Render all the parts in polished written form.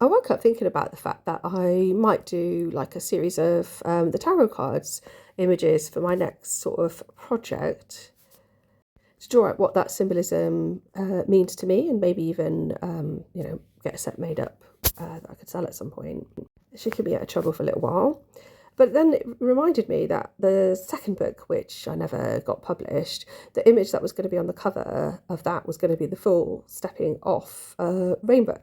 I woke up thinking about the fact that I might do like a series of the tarot cards images for my next sort of project, to draw out what that symbolism means to me, and maybe even get a set made up that I could sell at some point. She could be out of trouble for a little while. But then it reminded me that the second book, which I never got published, the image that was going to be on the cover of that was going to be the fool stepping off a rainbow.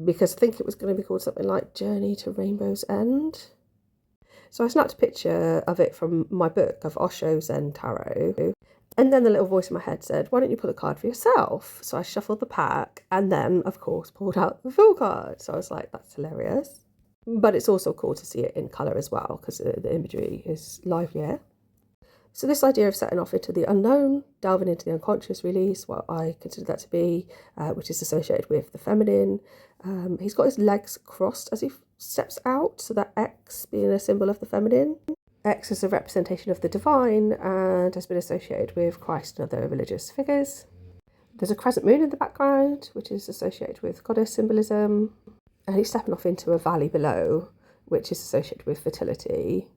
Because I think it was going to be called something like Journey to Rainbow's End. So I snapped a picture of it from my book of Osho Zen Tarot. And then the little voice in my head said, why don't you pull a card for yourself? So I shuffled the pack and then, of course, pulled out the Fool card. So I was like, that's hilarious. But it's also cool to see it in colour as well, because the imagery is livelier. So this idea of setting off into the unknown, delving into the unconscious really is what I consider that to be, which is associated with the feminine. He's got his legs crossed as he steps out, so that X being a symbol of the feminine. X is a representation of the divine and has been associated with Christ and other religious figures. There's a crescent moon in the background, which is associated with goddess symbolism. And he's stepping off into a valley below, which is associated with fertility.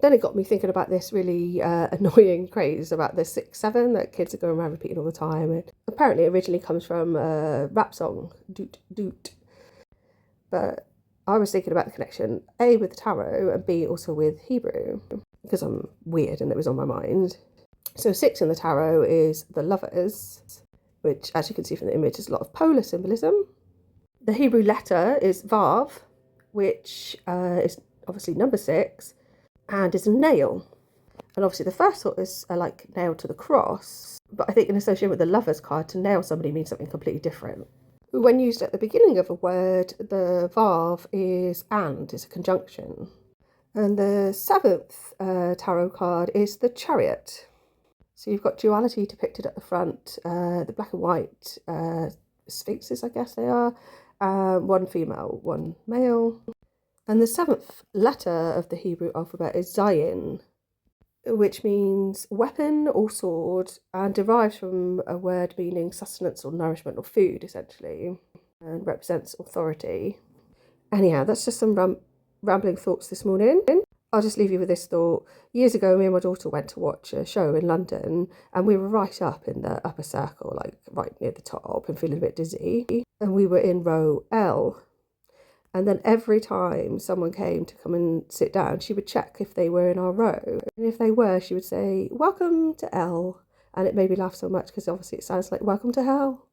Then it got me thinking about this really annoying craze about the 6-7 that kids are going around repeating all the time. It apparently originally comes from a rap song, Doot Doot. But I was thinking about the connection, A, with the tarot, and B, also with Hebrew, because I'm weird and it was on my mind. So 6 in the tarot is the lovers, which, as you can see from the image, is a lot of polar symbolism. The Hebrew letter is Vav, which is obviously number 6, and is a nail. And obviously the first thought is like nailed to the cross, but I think in association with the lover's card, to nail somebody means something completely different. When used at the beginning of a word, the Vav is and, is a conjunction. And the 7th tarot card is the Chariot. So you've got duality depicted at the front, the black and white sphinxes, I guess they are. One female, one male. And the 7th letter of the Hebrew alphabet is Zayin, which means weapon or sword, and derives from a word meaning sustenance or nourishment or food, essentially, and represents authority. Anyhow, that's just some rambling thoughts this morning. I'll just leave you with this thought. Years ago, me and my daughter went to watch a show in London, and we were right up in the upper circle, like right near the top, and feeling a bit dizzy. And we were in row L. And then every time someone came to come and sit down, she would check if they were in our row. And if they were, she would say, welcome to L. And it made me laugh so much because obviously it sounds like welcome to hell.